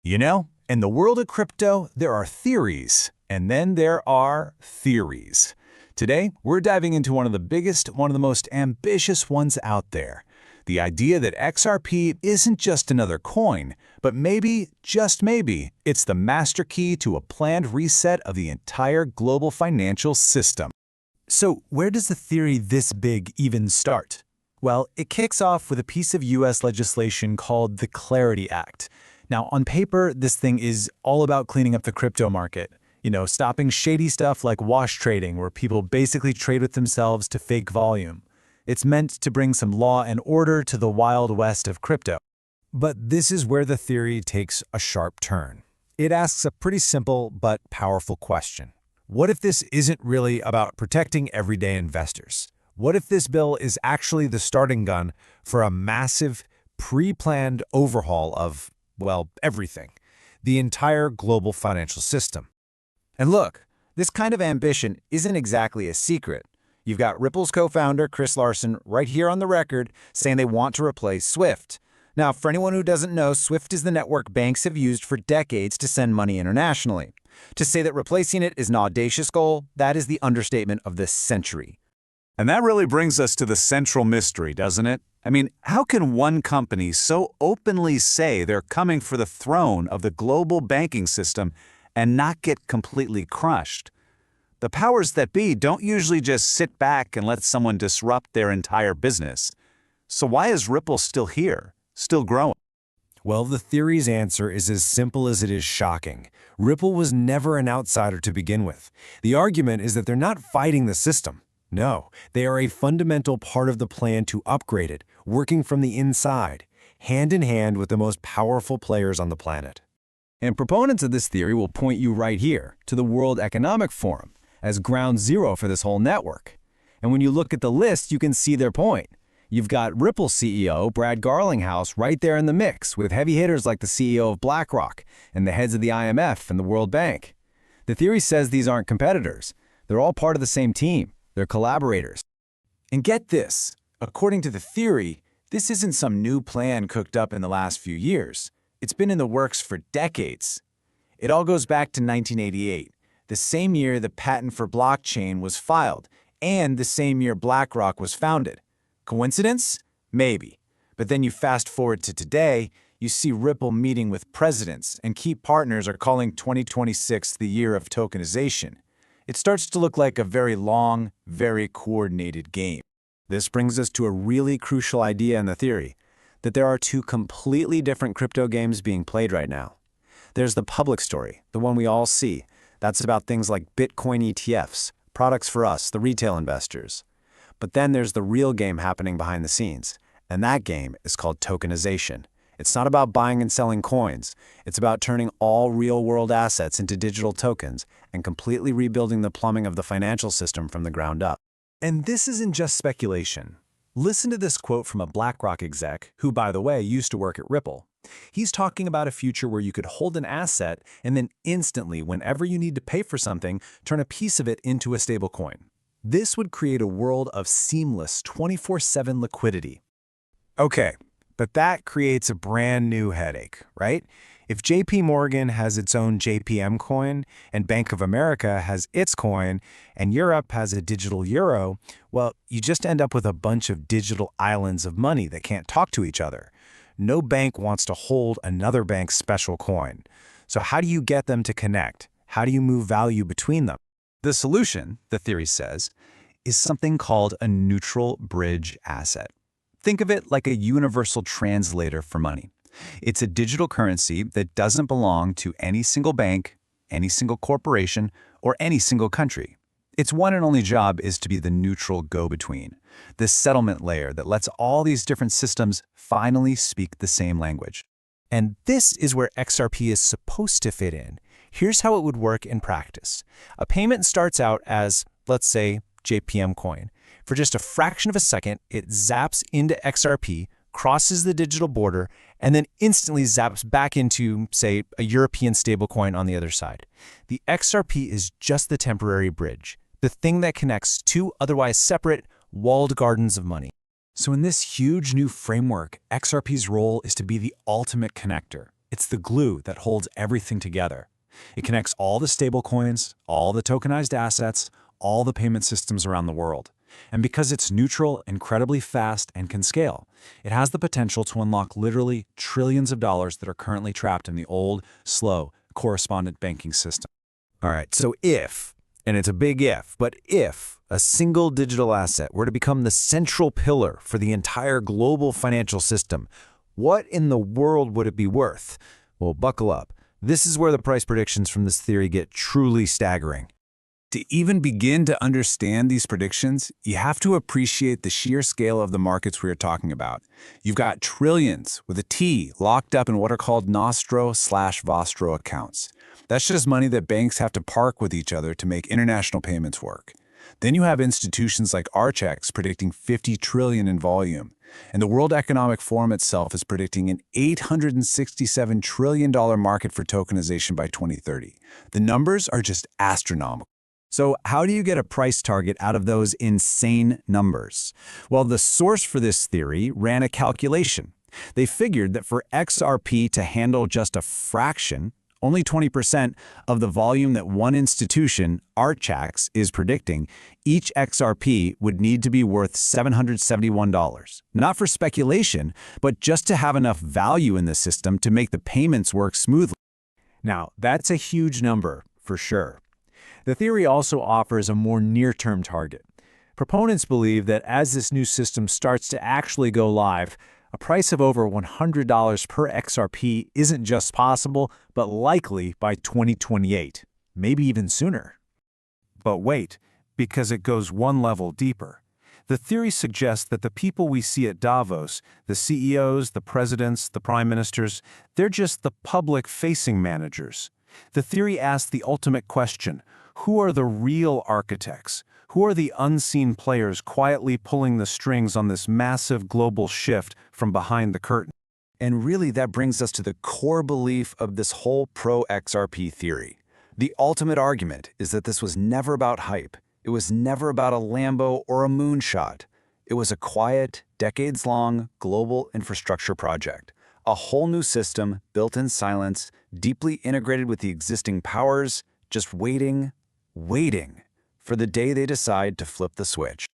You know, in the world of crypto, there are theories, and then there are theories. Today, we're diving into one of the biggest, one of the most ambitious ones out there. The idea that XRP isn't just another coin, but maybe, just maybe, it's the master key to a planned reset of the entire global financial system. So where does a theory this big even start? Well, it kicks off with a piece of U.S. legislation called the Clarity Act. Now, on paper, this thing is all about cleaning up the crypto market. Stopping shady stuff like wash trading, where people basically trade with themselves to fake volume. It's meant to bring some law and order to the wild west of crypto. But this is where the theory takes a sharp turn. It asks a pretty simple but powerful question. What if this isn't really about protecting everyday investors? What if this bill is actually the starting gun for a massive, pre-planned overhaul of, well, everything, the entire global financial system? And look, this kind of ambition isn't exactly a secret. You've got Ripple's co-founder, Chris Larsen, right here on the record saying they want to replace SWIFT. Now, for anyone who doesn't know, SWIFT is the network banks have used for decades to send money internationally. To say that replacing it is an audacious goal, that is the understatement of this century. And that really brings us to the central mystery, doesn't it? I mean, how can one company so openly say they're coming for the throne of the global banking system and not get completely crushed? The powers that be don't usually just sit back and let someone disrupt their entire business. So why is Ripple still here, still growing? Well, the theory's answer is as simple as it is shocking. Ripple was never an outsider to begin with. The argument is that they're not fighting the system. No, they are a fundamental part of the plan to upgrade it, working from the inside, hand in hand with the most powerful players on the planet. And proponents of this theory will point you right here to the World Economic Forum as ground zero for this whole network. And when you look at the list, you can see their point. You've got Ripple CEO Brad Garlinghouse right there in the mix, with heavy hitters like the CEO of BlackRock and the heads of the IMF and the World Bank. The theory says these aren't competitors. They're all part of the same team. They're collaborators. And get this, according to the theory, this isn't some new plan cooked up in the last few years. It's been in the works for decades. It all goes back to 1988, the same year the patent for blockchain was filed, and the same year BlackRock was founded. Coincidence? Maybe. But then you fast forward to today, you see Ripple meeting with presidents, and key partners are calling 2026 the year of tokenization. It starts to look like a very long, very coordinated game. This brings us to a really crucial idea in the theory, that there are two completely different crypto games being played right now. There's the public story, the one we all see. That's about things like Bitcoin ETFs, products for us, the retail investors. But then there's the real game happening behind the scenes, and that game is called tokenization. It's not about buying and selling coins. It's about turning all real-world assets into digital tokens and completely rebuilding the plumbing of the financial system from the ground up. And this isn't just speculation. Listen to this quote from a BlackRock exec, who, by the way, used to work at Ripple. He's talking about a future where you could hold an asset and then instantly, whenever you need to pay for something, turn a piece of it into a stablecoin. This would create a world of seamless 24/7 liquidity. Okay, but that creates a brand new headache, right? If JP Morgan has its own JPM coin, and Bank of America has its coin, and Europe has a digital euro, well, you just end up with a bunch of digital islands of money that can't talk to each other. No bank wants to hold another bank's special coin. So how do you get them to connect? How do you move value between them? The solution, the theory says, is something called a neutral bridge asset. Think of it like a universal translator for money. It's a digital currency that doesn't belong to any single bank, any single corporation, or any single country. Its one and only job is to be the neutral go-between, the settlement layer that lets all these different systems finally speak the same language. And this is where XRP is supposed to fit in. Here's how it would work in practice. A payment starts out as, let's say, JPM coin. For just a fraction of a second, it zaps into XRP, crosses the digital border, and then instantly zaps back into, say, a European stablecoin on the other side. The XRP is just the temporary bridge, the thing that connects two otherwise separate, walled gardens of money. So in this huge new framework, XRP's role is to be the ultimate connector. It's the glue that holds everything together. It connects all the stablecoins, all the tokenized assets, all the payment systems around the world. And because it's neutral, incredibly fast, and can scale, it has the potential to unlock literally trillions of dollars that are currently trapped in the old, slow, correspondent banking system. All right, so if, and it's a big if, but if a single digital asset were to become the central pillar for the entire global financial system, what in the world would it be worth? Well, buckle up. This is where the price predictions from this theory get truly staggering. To even begin to understand these predictions, you have to appreciate the sheer scale of the markets we are talking about. You've got trillions, with a T, locked up in what are called nostro/vostro accounts. That's just money that banks have to park with each other to make international payments work. Then you have institutions like Archex predicting 50 trillion in volume. And the World Economic Forum itself is predicting an $867 trillion market for tokenization by 2030. The numbers are just astronomical. So how do you get a price target out of those insane numbers? Well, the source for this theory ran a calculation. They figured that for XRP to handle just a fraction, only 20% of the volume that one institution, Archex, is predicting, each XRP would need to be worth $771. Not for speculation, but just to have enough value in the system to make the payments work smoothly. Now, that's a huge number, for sure. The theory also offers a more near-term target. Proponents believe that as this new system starts to actually go live, a price of over $100 per XRP isn't just possible, but likely by 2028, maybe even sooner. But wait, because it goes one level deeper. The theory suggests that the people we see at Davos, the CEOs, the presidents, the prime ministers, they're just the public-facing managers. The theory asks the ultimate question: who are the real architects? Who are the unseen players quietly pulling the strings on this massive global shift from behind the curtain? And really, that brings us to the core belief of this whole pro-XRP theory. The ultimate argument is that this was never about hype. It was never about a Lambo or a moonshot. It was a quiet, decades-long global infrastructure project. A whole new system built in silence, deeply integrated with the existing powers, just waiting for the day they decide to flip the switch.